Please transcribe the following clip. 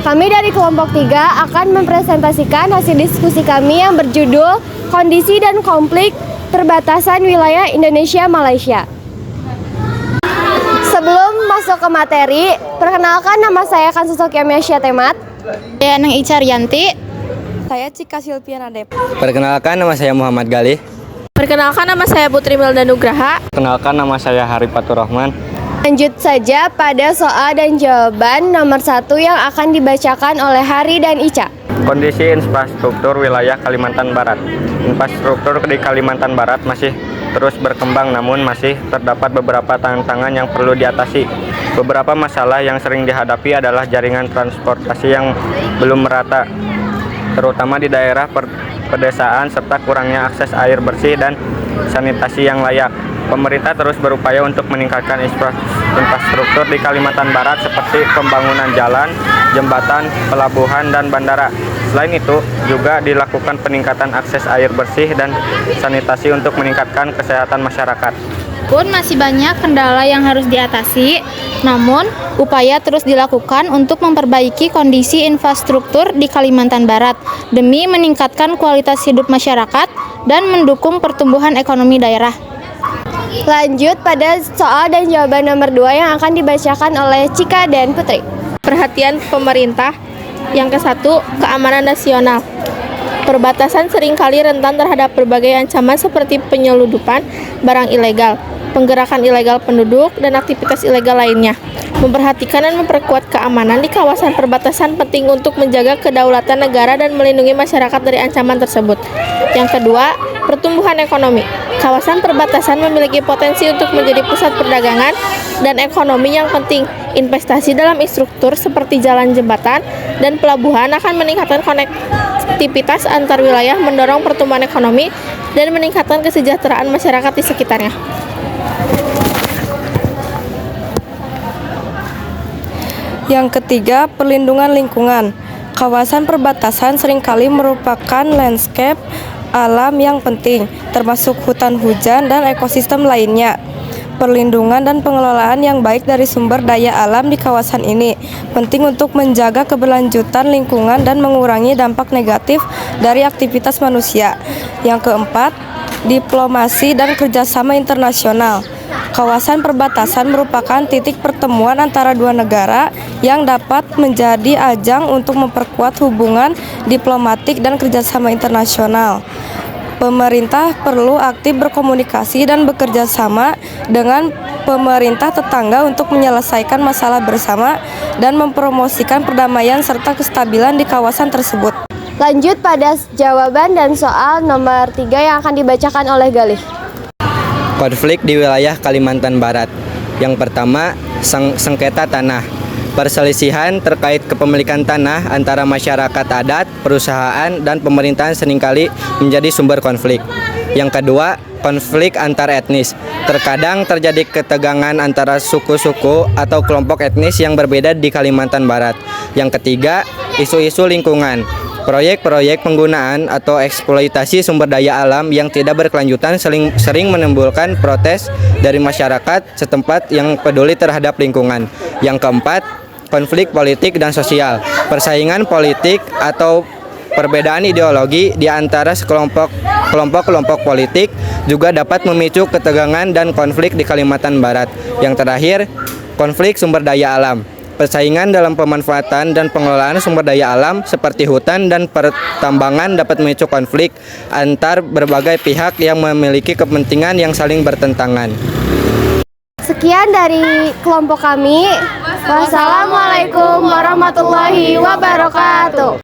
Kami dari kelompok 3 akan mempresentasikan hasil diskusi kami yang berjudul Kondisi dan Konflik Perbatasan Wilayah Indonesia-Malaysia. Sebelum masuk ke materi, perkenalkan nama saya Kansusok Yamyasya Temat. Saya Neng Ica Rianti. Saya Cika Silviana Dep. Perkenalkan nama saya Muhammad Galih. Perkenalkan nama saya Putri Melda Nugraha. Perkenalkan nama saya Harifatur Rahman. Lanjut saja pada soal dan jawaban nomor 1 yang akan dibacakan oleh Hari dan Ica. Kondisi infrastruktur wilayah Kalimantan Barat. Infrastruktur di Kalimantan Barat masih terus berkembang, namun masih terdapat beberapa tantangan yang perlu diatasi. Beberapa masalah yang sering dihadapi adalah jaringan transportasi yang belum merata, terutama di daerah pedesaan, serta kurangnya akses air bersih dan sanitasi yang layak. Pemerintah terus berupaya untuk meningkatkan infrastruktur di Kalimantan Barat seperti pembangunan jalan, jembatan, pelabuhan, dan bandara. Selain itu, juga dilakukan peningkatan akses air bersih dan sanitasi untuk meningkatkan kesehatan masyarakat. Pun masih banyak kendala yang harus diatasi, namun upaya terus dilakukan untuk memperbaiki kondisi infrastruktur di Kalimantan Barat demi meningkatkan kualitas hidup masyarakat dan mendukung pertumbuhan ekonomi daerah. Lanjut pada soal dan jawaban nomor 2 yang akan dibacakan oleh Cika dan Putri. Perhatian pemerintah. Yang ke-1, keamanan nasional. Perbatasan seringkali rentan terhadap berbagai ancaman seperti penyeludupan barang ilegal, penggerakan ilegal penduduk, dan aktivitas ilegal lainnya. Memperhatikan dan memperkuat keamanan di kawasan perbatasan penting untuk menjaga kedaulatan negara dan melindungi masyarakat dari ancaman tersebut. Yang kedua, pertumbuhan ekonomi. Kawasan perbatasan memiliki potensi untuk menjadi pusat perdagangan dan ekonomi yang penting. Investasi dalam infrastruktur seperti jalan, jembatan, dan pelabuhan akan meningkatkan konektivitas antar wilayah, mendorong pertumbuhan ekonomi, dan meningkatkan kesejahteraan masyarakat di sekitarnya. Yang ketiga, perlindungan lingkungan. Kawasan perbatasan seringkali merupakan landscape alam yang penting, termasuk hutan hujan dan ekosistem lainnya. Perlindungan dan pengelolaan yang baik dari sumber daya alam di kawasan ini penting untuk menjaga keberlanjutan lingkungan dan mengurangi dampak negatif dari aktivitas manusia. Yang keempat, diplomasi dan kerjasama internasional. Kawasan perbatasan merupakan titik pertemuan antara dua negara yang dapat menjadi ajang untuk memperkuat hubungan diplomatik dan kerjasama internasional. Pemerintah perlu aktif berkomunikasi dan bekerja sama dengan pemerintah tetangga untuk menyelesaikan masalah bersama dan mempromosikan perdamaian serta kestabilan di kawasan tersebut. Lanjut pada jawaban dan soal nomor 3 yang akan dibacakan oleh Galih. Konflik di wilayah Kalimantan Barat. Yang pertama, sengketa tanah. Perselisihan terkait kepemilikan tanah antara masyarakat adat, perusahaan, dan pemerintahan seringkali menjadi sumber konflik. Yang kedua, konflik antar etnis. Terkadang terjadi ketegangan antara suku-suku atau kelompok etnis yang berbeda di Kalimantan Barat. Yang ketiga, isu-isu lingkungan. Proyek-proyek penggunaan atau eksploitasi sumber daya alam yang tidak berkelanjutan sering menimbulkan protes dari masyarakat setempat yang peduli terhadap lingkungan. Yang keempat, konflik politik dan sosial. Persaingan politik atau perbedaan ideologi di antara kelompok-kelompok politik juga dapat memicu ketegangan dan konflik di Kalimantan Barat. Yang terakhir, konflik sumber daya alam. Persaingan dalam pemanfaatan dan pengelolaan sumber daya alam seperti hutan dan pertambangan dapat memicu konflik antar berbagai pihak yang memiliki kepentingan yang saling bertentangan. Sekian dari kelompok kami. Wassalamualaikum warahmatullahi wabarakatuh.